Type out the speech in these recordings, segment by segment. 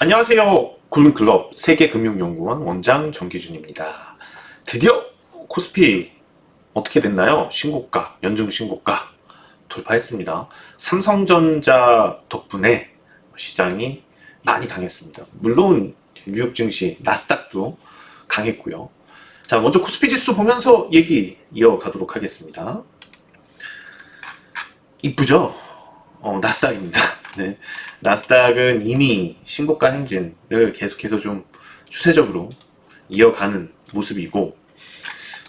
안녕하세요. 골든클럽 세계금융연구원 원장 정기준입니다. 드디어 코스피 어떻게 됐나요? 신고가, 연중 신고가 돌파했습니다. 삼성전자 덕분에 시장이 많이 강했습니다. 물론 뉴욕 증시, 나스닥도 강했고요. 자, 먼저 코스피 지수 보면서 얘기 이어가도록 하겠습니다. 이쁘죠? 나스닥입니다. 네. 나스닥은 이미 신고가 행진을 계속해서 좀 추세적으로 이어가는 모습이고,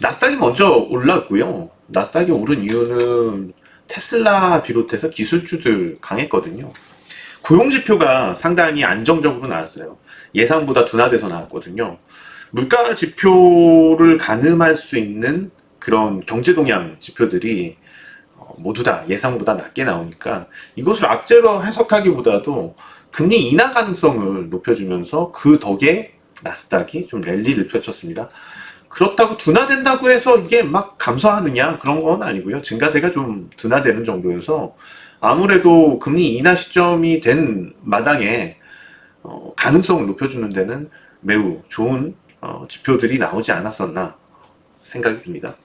나스닥이 먼저 올랐고요. 나스닥이 오른 이유는 테슬라 비롯해서 기술주들 강했거든요. 고용지표가 상당히 안정적으로 나왔어요. 예상보다 둔화돼서 나왔거든요. 물가 지표를 가늠할 수 있는 그런 경제동향 지표들이 모두 다 예상보다 낮게 나오니까 이것을 악재로 해석하기보다도 금리 인하 가능성을 높여주면서 그 덕에 나스닥이 좀 랠리를 펼쳤습니다. 그렇다고 둔화된다고 해서 이게 막 감소하느냐 그런 건 아니고요. 증가세가 좀 둔화되는 정도여서 아무래도 금리 인하 시점이 된 마당에 가능성을 높여주는 데는 매우 좋은 지표들이 나오지 않았었나 생각이 듭니다.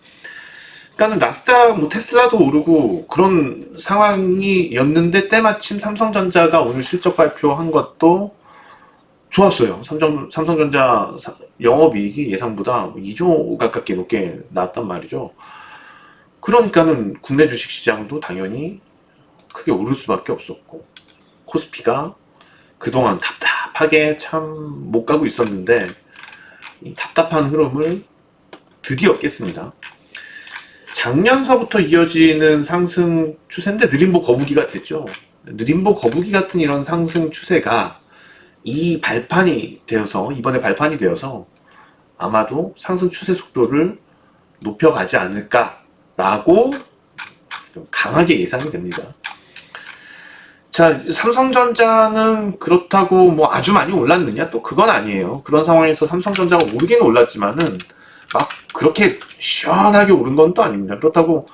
그러니까는 나스닥, 테슬라도 오르고 그런 상황이었는데 때마침 삼성전자가 오늘 실적 발표한 것도 좋았어요. 삼성전자 영업이익이 예상보다 2조 가깝게 높게 나왔단 말이죠. 그러니까는 국내 주식시장도 당연히 크게 오를 수밖에 없었고, 코스피가 그동안 답답하게 참 못 가고 있었는데 이 답답한 흐름을 드디어 깼습니다. 작년서부터 이어지는 상승 추세인데 느림보 거북이가 됐죠. 느림보 거북이 같은 이런 상승 추세가 이 발판이 되어서, 이번에 발판이 되어서 아마도 상승 추세 속도를 높여가지 않을까라고 강하게 예상이 됩니다. 자, 삼성전자는 그렇다고 뭐 아주 많이 올랐느냐? 또 그건 아니에요. 그런 상황에서 삼성전자가 오르기는 올랐지만은 막 그렇게 시원하게 오른 건 또 아닙니다. 그렇다고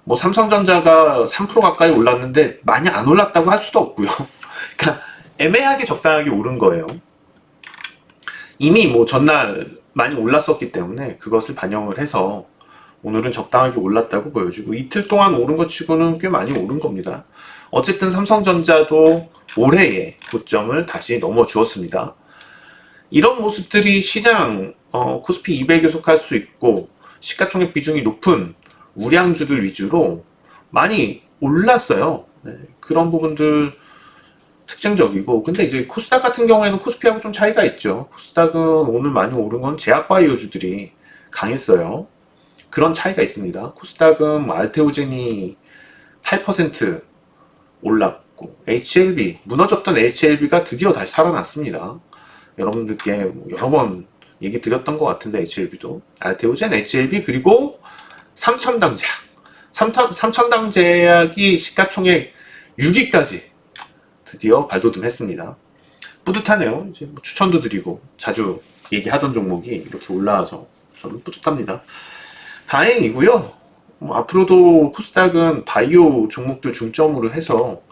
뭐 삼성전자가 3% 가까이 올랐는데 많이 안 올랐다고 할 수도 없고요. 그러니까 애매하게 적당하게 오른 거예요. 이미 뭐 전날 많이 올랐었기 때문에 그것을 반영을 해서 오늘은 적당하게 올랐다고 보여주고, 이틀 동안 오른 것 치고는 꽤 많이 오른 겁니다. 어쨌든 삼성전자도 올해의 고점을 다시 넘어주었습니다. 이런 모습들이 시장 코스피 200에 속할 수 있고 시가총액 비중이 높은 우량주들 위주로 많이 올랐어요. 네, 그런 부분들 특징적이고, 근데 이제 코스닥 같은 경우에는 코스피하고 좀 차이가 있죠. 코스닥은 오늘 많이 오른 건 제약바이오주들이 강했어요. 그런 차이가 있습니다. 코스닥은 뭐 알테오젠이 8% 올랐고, HLB, 무너졌던 HLB가 드디어 다시 살아났습니다. 여러분들께 여러 번 얘기 드렸던 것 같은데, HLB도 알테오젠, HLB, 그리고 삼천당제약, 삼천당제약이 시가총액 6위까지 드디어 발돋움했습니다. 뿌듯하네요. 이제 뭐 추천도 드리고 자주 얘기하던 종목이 이렇게 올라와서 저는 뿌듯합니다. 다행이고요. 앞으로도 코스닥은 바이오 종목들 중점으로 해서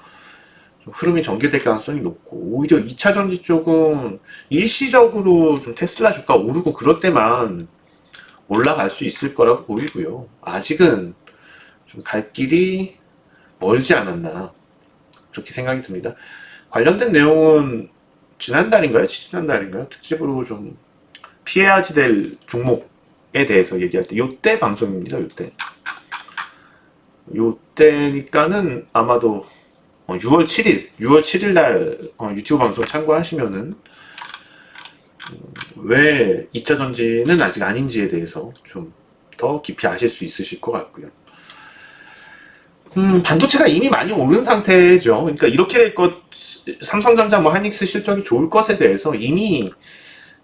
흐름이 전개될 가능성이 높고, 오히려 2차 전지 쪽은 일시적으로 좀 테슬라 주가 오르고 그럴 때만 올라갈 수 있을 거라고 보이고요. 아직은 좀 갈 길이 멀지 않았나 그렇게 생각이 듭니다. 관련된 내용은 지난달인가요? 지지난달인가요? 특집으로 좀 피해야지 될 종목에 대해서 얘기할 때, 요때 방송입니다. 요때니까는 아마도 6월 7일 날 유튜브 방송 참고하시면은 왜 2차 전지는 아직 아닌지에 대해서 좀 더 깊이 아실 수 있으실 것 같고요. 반도체가 이미 많이 오른 상태죠. 그러니까 이렇게 될 것, 삼성전자, 뭐 하이닉스 실적이 좋을 것에 대해서 이미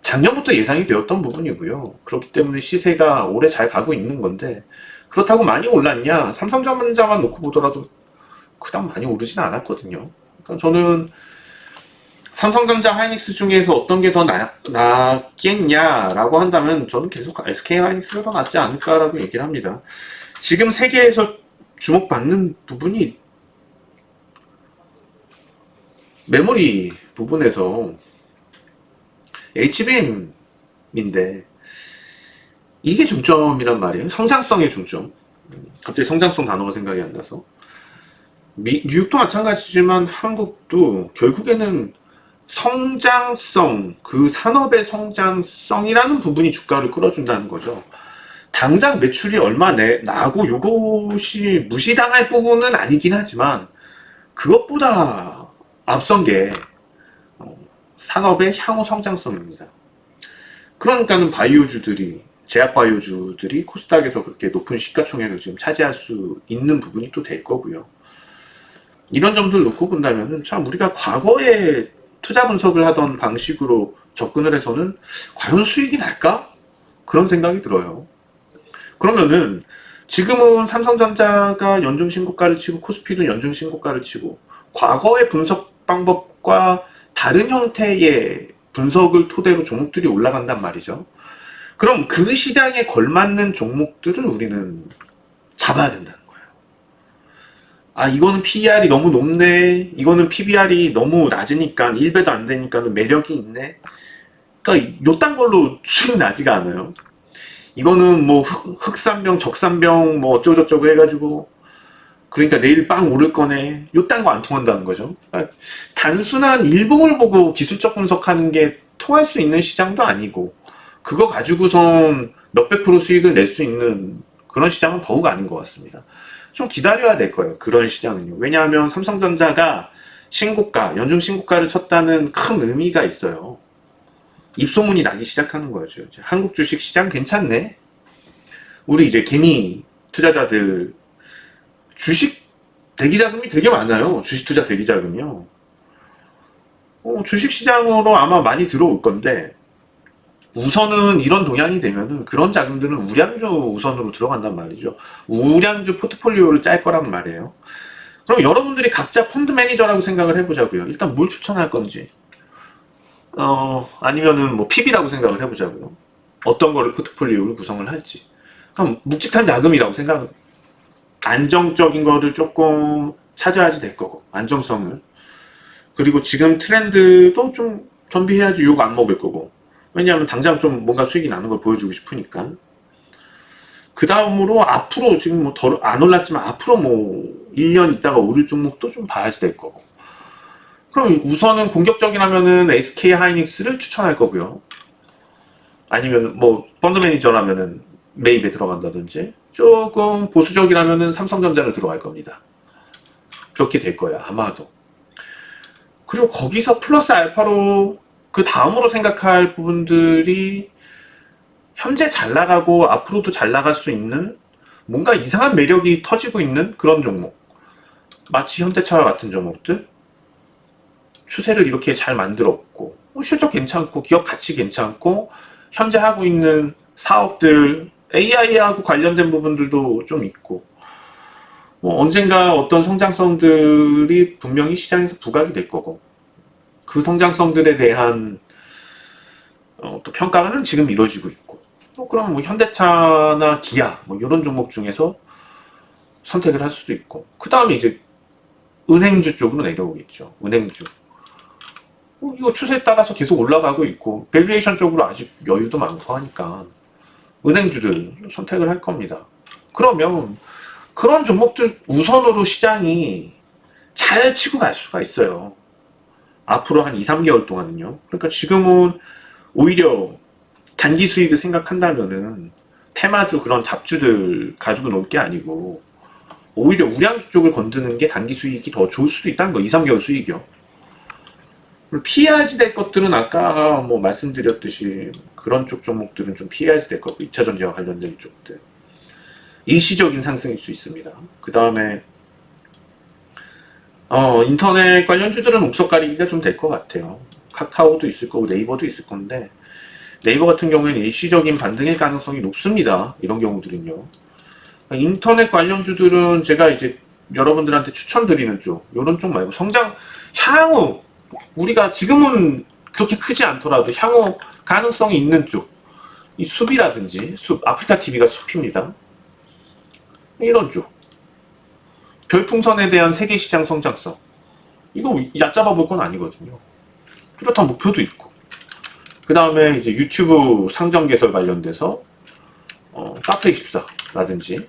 작년부터 예상이 되었던 부분이고요. 그렇기 때문에 시세가 오래 잘 가고 있는 건데, 그렇다고 많이 올랐냐? 삼성전자만 놓고 보더라도 그닥 많이 오르진 않았거든요. 그러니까 저는 삼성전자, 하이닉스 중에서 어떤 게 더 낫겠냐라고 한다면 저는 계속 SK 하이닉스가 더 낫지 않을까라고 얘기를 합니다. 지금 세계에서 주목받는 부분이 메모리 부분에서 HBM인데 이게 중점이란 말이에요. 성장성의 중점. 갑자기 성장성 단어가 생각이 안 나서. 뉴욕도 마찬가지지만 한국도 결국에는 성장성, 그 산업의 성장성이라는 부분이 주가를 끌어준다는 거죠. 당장 매출이 얼마 나고 요것이 무시당할 부분은 아니긴 하지만 그것보다 앞선 게 산업의 향후 성장성입니다. 그러니까는 바이오주들이, 제약 바이오주들이 코스닥에서 그렇게 높은 시가총액을 지금 차지할 수 있는 부분이 또 될 거고요. 이런 점들을 놓고 본다면은 참 우리가 과거에 투자 분석을 하던 방식으로 접근을 해서는 과연 수익이 날까? 그런 생각이 들어요. 그러면은 지금은 삼성전자가 연중 신고가를 치고 코스피도 연중 신고가를 치고 과거의 분석 방법과 다른 형태의 분석을 토대로 종목들이 올라간단 말이죠. 그럼 그 시장에 걸맞는 종목들을 우리는 잡아야 된다는 거예요. 아, 이거는 PER이 너무 높네. 이거는 PBR이 너무 낮으니까 1배도 안 되니까 매력이 있네. 그러니까 요딴 걸로 수익 나지가 않아요. 이거는 뭐 흑산병, 적산병 뭐 어쩌고저쩌고 해가지고 그러니까 내일 빵 오를 거네. 요딴 거 안 통한다는 거죠. 그러니까 단순한 일봉을 보고 기술적 분석하는 게 통할 수 있는 시장도 아니고 그거 가지고선 몇백 프로 수익을 낼 수 있는 그런 시장은 더욱 아닌 것 같습니다. 좀 기다려야 될 거예요. 그런 시장은요. 왜냐하면 삼성전자가 신고가, 연중 신고가를 쳤다는 큰 의미가 있어요. 입소문이 나기 시작하는 거죠. 이제 한국 주식 시장 괜찮네. 우리 이제 개미 투자자들 주식 대기 자금이 되게 많아요. 주식 투자 대기 자금이요. 주식 시장으로 아마 많이 들어올 건데 우선은 이런 동향이 되면은 그런 자금들은 우량주 우선으로 들어간단 말이죠. 우량주 포트폴리오를 짤 거란 말이에요. 그럼 여러분들이 각자 펀드 매니저라고 생각을 해보자고요. 일단 뭘 추천할 건지. 아니면은 뭐 PB라고 생각을 해보자고요. 어떤 거를 포트폴리오를 구성을 할지. 그럼 묵직한 자금이라고 생각, 안정적인 거를 조금 찾아야지 될 거고, 안정성을. 그리고 지금 트렌드도 좀 겸비해야지 욕 안 먹을 거고. 왜냐하면 당장 좀 뭔가 수익이 나는 걸 보여주고 싶으니까. 그 다음으로 앞으로 지금 뭐 더 안 올랐지만 앞으로 뭐 1년 있다가 오를 종목도 좀 봐야지 될 거고. 그럼 우선은 공격적이라면은 SK 하이닉스를 추천할 거고요. 아니면 뭐 펀드 매니저라면은 매입에 들어간다든지 조금 보수적이라면은 삼성전자를 들어갈 겁니다. 그렇게 될 거예요. 아마도. 그리고 거기서 플러스 알파로 그 다음으로 생각할 부분들이 현재 잘 나가고 앞으로도 잘 나갈 수 있는 뭔가 이상한 매력이 터지고 있는 그런 종목. 마치 현대차와 같은 종목들. 추세를 이렇게 잘 만들었고 실적 괜찮고 기업 가치 괜찮고 현재 하고 있는 사업들 AI하고 관련된 부분들도 좀 있고 뭐 언젠가 어떤 성장성들이 분명히 시장에서 부각이 될 거고 그 성장성들에 대한 또 평가는 지금 이루어지고 있고 그럼 뭐 현대차나 기아 뭐 이런 종목 중에서 선택을 할 수도 있고 그 다음에 이제 은행주 쪽으로 내려오겠죠. 은행주 이거 추세에 따라서 계속 올라가고 있고 밸류에이션 쪽으로 아직 여유도 많고 하니까 은행주를 선택을 할 겁니다. 그러면 그런 종목들 우선으로 시장이 잘 치고 갈 수가 있어요. 앞으로 한 2, 3개월 동안은요. 그러니까 지금은 오히려 단기 수익을 생각한다면은 테마주 그런 잡주들 가지고 놀 게 아니고 오히려 우량주 쪽을 건드는 게 단기 수익이 더 좋을 수도 있다는 거. 2, 3개월 수익이요. 피해야지 될 것들은 아까 뭐 말씀드렸듯이 그런 쪽 종목들은 좀 피해야지 될 거고 2차 전지와 관련된 쪽들 일시적인 상승일 수 있습니다. 그 다음에 인터넷 관련주들은 옥석 가리기가 좀 될 것 같아요. 카카오도 있을 거고 네이버도 있을 건데 네이버 같은 경우에는 일시적인 반등일 가능성이 높습니다. 이런 경우들은요. 인터넷 관련주들은 제가 이제 여러분들한테 추천드리는 쪽 이런 쪽 말고 성장 향후 우리가 지금은 그렇게 크지 않더라도 향후 가능성이 있는 쪽, 이 숲이라든지 아프리카 TV가 숲입니다. 이런 쪽, 별풍선에 대한 세계 시장 성장성, 이거 얕잡아 볼 건 아니거든요. 뚜렷한 목표도 있고, 그 다음에 이제 유튜브 상점 개설 관련돼서 카페24라든지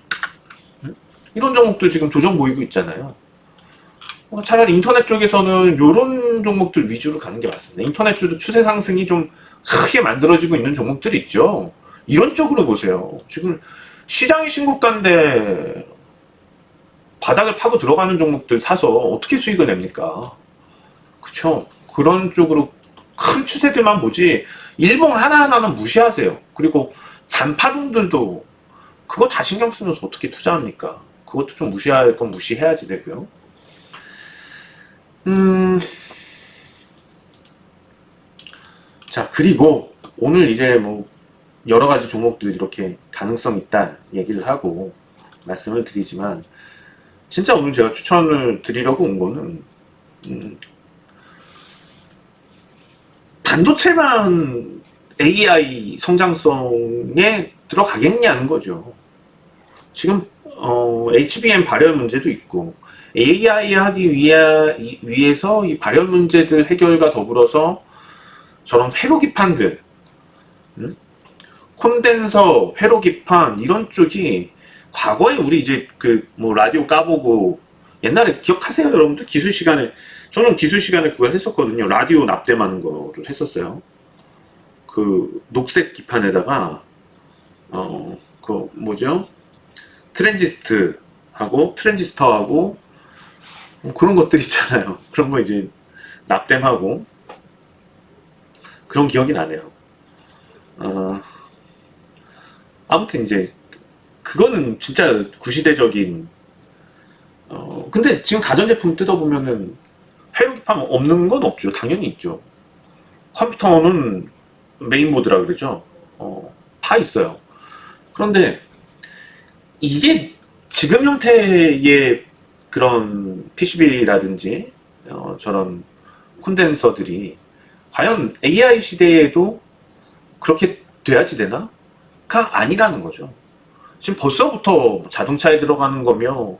이런 종목도 지금 조정 보이고 있잖아요. 차라리 인터넷 쪽에서는 이런 종목들 위주로 가는 게 맞습니다. 인터넷주도 추세 상승이 좀 크게 만들어지고 있는 종목들이 있죠. 이런 쪽으로 보세요. 지금 시장이 신고가인데 바닥을 파고 들어가는 종목들 사서 어떻게 수익을 냅니까? 그쵸? 그런 쪽으로 큰 추세들만 보지 일봉 하나하나는 무시하세요. 그리고 잔파동들도 그거 다 신경 쓰면서 어떻게 투자합니까? 그것도 좀 무시할 건 무시해야지 되고요. 자, 그리고 오늘 이제 뭐 여러 가지 종목들 이렇게 가능성 있다 얘기를 하고 말씀을 드리지만 진짜 오늘 제가 추천을 드리려고 온 거는 반도체만 AI 성장성에 들어가겠냐는 거죠. 지금 HBM 발열 문제도 있고 AI 하기 위해서 이 발열 문제들 해결과 더불어서 저런 회로 기판들, 콘덴서, 회로 기판 이런 쪽이 과거에 우리 이제 그 뭐 라디오 까보고 옛날에 기억하세요 여러분들? 기술 시간에 저는 기술 시간에 그걸 했었거든요. 라디오 납땜하는 거를 했었어요. 그 녹색 기판에다가 그 뭐죠? 트랜지스터하고 그런 것들 있잖아요. 그런 거 이제 납땜하고 그런 기억이 나네요. 아무튼 이제 그거는 진짜 구시대적인 근데 지금 가전제품 뜯어보면은 회로기판 없는 건 없죠. 당연히 있죠. 컴퓨터는 메인보드라 그러죠. 다 있어요. 그런데 이게 지금 형태의 그런 PCB라든지 저런 콘덴서들이 과연 AI 시대에도 그렇게 돼야지 되나? 가 아니라는 거죠. 지금 벌써부터 자동차에 들어가는 거며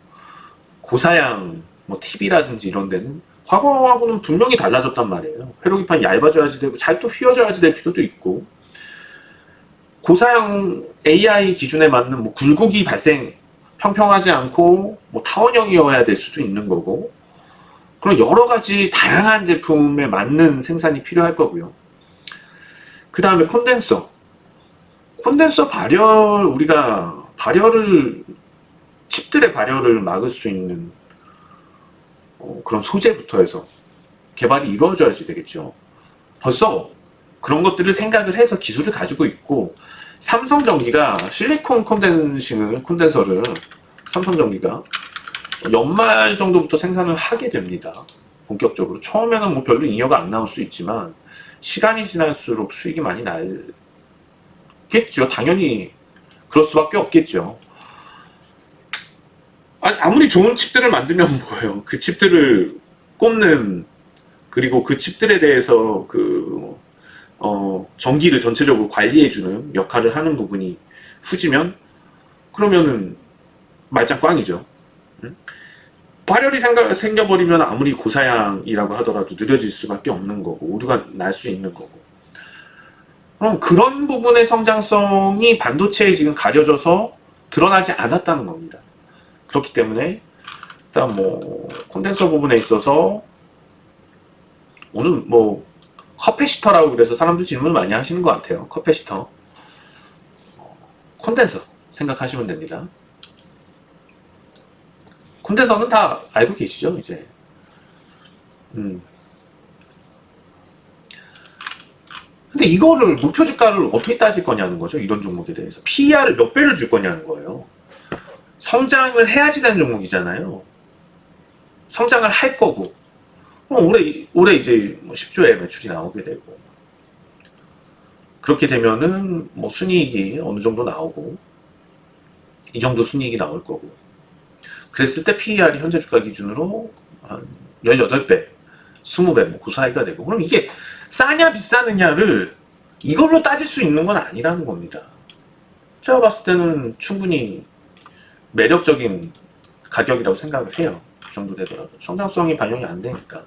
고사양 뭐 TV라든지 이런 데는 과거하고는 분명히 달라졌단 말이에요. 회로기판이 얇아져야지 되고 잘 또 휘어져야지 될 필요도 있고 고사양 AI 기준에 맞는 뭐 굴곡이 발생 평평하지 않고 뭐 타원형이어야 될 수도 있는 거고 그런 여러 가지 다양한 제품에 맞는 생산이 필요할 거고요. 그 다음에 콘덴서 발열 우리가 칩들의 발열을 막을 수 있는 그런 소재부터 해서 개발이 이루어져야지 되겠죠. 벌써 그런 것들을 생각을 해서 기술을 가지고 있고 삼성전기가 실리콘 콘덴서를 삼성전기가 연말 정도부터 생산을 하게 됩니다. 본격적으로 처음에는 뭐 별로 잉여가 안 나올 수 있지만 시간이 지날수록 수익이 많이 날겠죠. 당연히 그럴 수밖에 없겠죠. 아무리 좋은 칩들을 만들면 뭐예요? 그 칩들을 꼽는 그리고 그 칩들에 대해서 전기를 전체적으로 관리해주는 역할을 하는 부분이 후지면 그러면은 말짱 꽝이죠. 발열이 생겨버리면 아무리 고사양이라고 하더라도 느려질 수밖에 없는 거고 오류가 날 수 있는 거고 그럼 그런 부분의 성장성이 반도체에 지금 가려져서 드러나지 않았다는 겁니다. 그렇기 때문에 일단 뭐 콘덴서 부분에 있어서 오늘 뭐 커패시터라고 그래서 사람들 질문을 많이 하시는 것 같아요. 커패시터 콘덴서 생각하시면 됩니다. 콘덴서는 다 알고 계시죠 이제. 근데 이거를 목표 주가를 어떻게 따질 거냐는 거죠. 이런 종목에 대해서 PER을 몇 배를 줄 거냐는 거예요. 성장을 해야지 되는 종목이잖아요. 성장을 할 거고 올해 이제 뭐 10조의 매출이 나오게 되고 그렇게 되면은 뭐 순이익이 어느 정도 나오고 이 정도 순이익이 나올 거고 그랬을 때 PER이 현재 주가 기준으로 한 18배, 20배 뭐 그 사이가 되고 그럼 이게 싸냐 비싸느냐를 이걸로 따질 수 있는 건 아니라는 겁니다. 제가 봤을 때는 충분히 매력적인 가격이라고 생각을 해요. 그 정도 되더라도 성장성이 반영이 안 되니까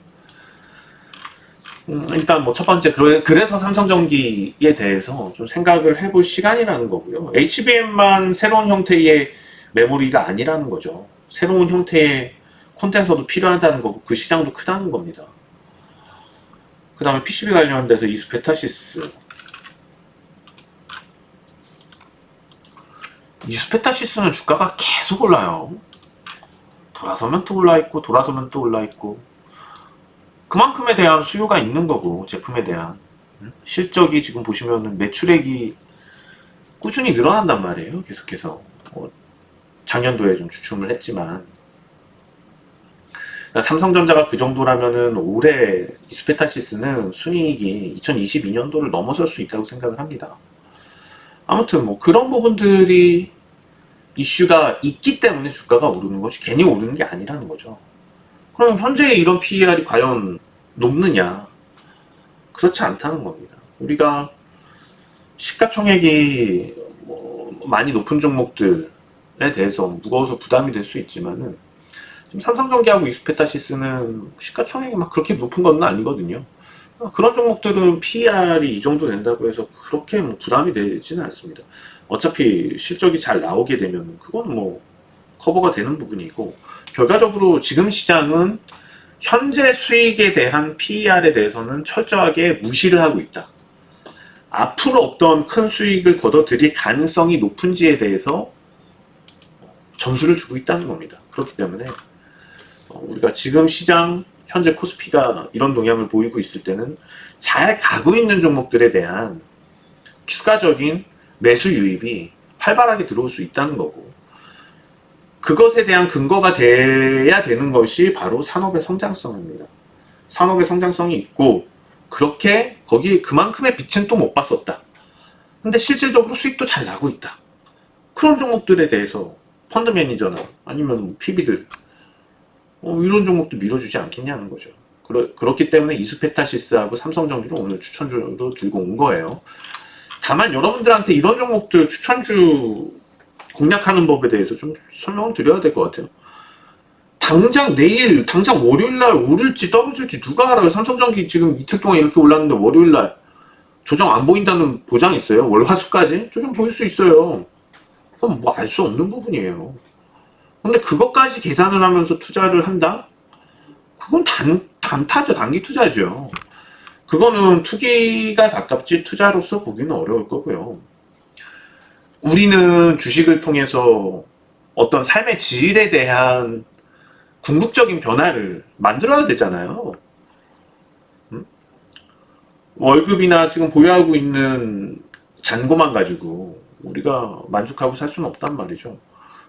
일단 뭐 첫 번째 그래서 삼성전기에 대해서 좀 생각을 해볼 시간이라는 거고요. HBM만 새로운 형태의 메모리가 아니라는 거죠. 새로운 형태의 콘덴서도 필요하다는 거고 그 시장도 크다는 겁니다. 그 다음에 PCB 관련돼서 이스페타시스. 이스페타시스는 주가가 계속 올라요. 돌아서면 또 올라있고 돌아서면 또 올라있고 그만큼에 대한 수요가 있는 거고 제품에 대한 실적이 지금 보시면은 매출액이 꾸준히 늘어난단 말이에요. 계속해서 작년도에 좀 주춤을 했지만 그러니까 삼성전자가 그 정도라면은 올해 이스페타시스는 순이익이 2022년도를 넘어설 수 있다고 생각을 합니다. 아무튼 뭐 그런 부분들이 이슈가 있기 때문에 주가가 오르는 것이 괜히 오르는 게 아니라는 거죠. 그럼 현재 이런 PER이 과연 높느냐? 그렇지 않다는 겁니다. 우리가 시가총액이 많이 높은 종목들에 대해서 무거워서 부담이 될 수 있지만은 지금 삼성전기하고 이스페타시스는 시가총액이 막 그렇게 높은 건 아니거든요. 그런 종목들은 PER이 이 정도 된다고 해서 그렇게 뭐 부담이 되지는 않습니다. 어차피 실적이 잘 나오게 되면 그건 뭐 커버가 되는 부분이고 결과적으로 지금 시장은 현재 수익에 대한 PER에 대해서는 철저하게 무시를 하고 있다. 앞으로 어떤 큰 수익을 거둬들일 가능성이 높은지에 대해서 점수를 주고 있다는 겁니다. 그렇기 때문에 우리가 지금 시장 현재 코스피가 이런 동향을 보이고 있을 때는 잘 가고 있는 종목들에 대한 추가적인 매수 유입이 활발하게 들어올 수 있다는 거고 그것에 대한 근거가 돼야 되는 것이 바로 산업의 성장성입니다. 산업의 성장성이 있고 그렇게 거기에 그만큼의 빛은 또 못 봤었다. 근데 실질적으로 수익도 잘 나고 있다. 그런 종목들에 대해서 펀드 매니저나 아니면 PB들 이런 종목도 밀어주지 않겠냐는 거죠. 그렇기 때문에 이스페타시스하고 삼성전기를 오늘 추천주로 들고 온 거예요. 다만 여러분들한테 이런 종목들 추천주 공략하는 법에 대해서 좀 설명을 드려야 될 것 같아요. 당장 내일, 당장 월요일날 오를지 떨어질지 누가 알아요? 삼성전기 지금 이틀 동안 이렇게 올랐는데 월요일날 조정 안 보인다는 보장이 있어요? 월화수까지? 조정 보일 수 있어요. 그건 뭐 알 수 없는 부분이에요. 근데 그것까지 계산을 하면서 투자를 한다? 그건 단타죠. 단기 투자죠. 그거는 투기가 가깝지 투자로서 보기는 어려울 거고요. 우리는 주식을 통해서 어떤 삶의 질에 대한 궁극적인 변화를 만들어야 되잖아요. 월급이나 지금 보유하고 있는 잔고만 가지고 우리가 만족하고 살 수는 없단 말이죠.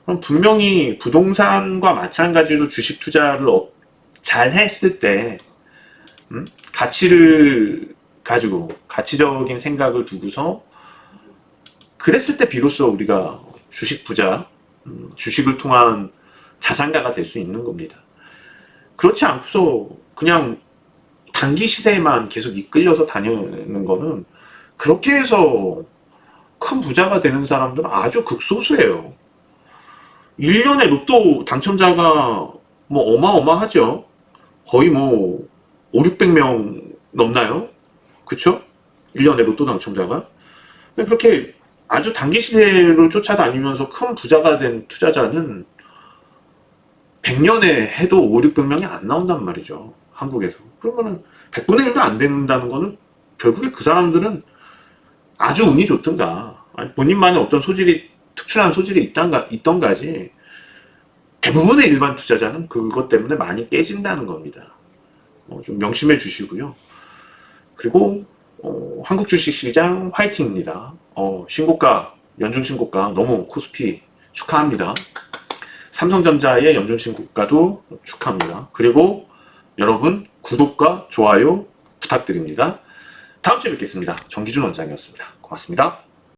그럼 분명히 부동산과 마찬가지로 주식 투자를 잘 했을 때 가치를 가지고 가치적인 생각을 두고서 그랬을 때 비로소 우리가 주식 부자, 주식을 통한 자산가가 될 수 있는 겁니다. 그렇지 않고서 그냥 단기 시세에만 계속 이끌려서 다니는 거는 그렇게 해서 큰 부자가 되는 사람들은 아주 극소수예요. 1년에 로또 당첨자가 뭐 어마어마하죠. 거의 뭐 5, 600명 넘나요? 그쵸? 1년에 로또 당첨자가. 그렇게 아주 단기 시세를 쫓아다니면서 큰 부자가 된 투자자는 100년에 해도 5, 600명이 안 나온단 말이죠. 한국에서. 그러면은 100분의 1도 안 된다는 거는 결국에 그 사람들은 아주 운이 좋든가 본인만의 어떤 특출한 소질이 있던가지 대부분의 일반 투자자는 그것 때문에 많이 깨진다는 겁니다. 좀 명심해 주시고요. 그리고 한국 주식시장 화이팅입니다. 신고가, 연중 신고가 너무 코스피 축하합니다. 삼성전자의 연중 신고가도 축하합니다. 그리고 여러분 구독과 좋아요 부탁드립니다. 다음 주에 뵙겠습니다. 정기준 원장이었습니다. 고맙습니다.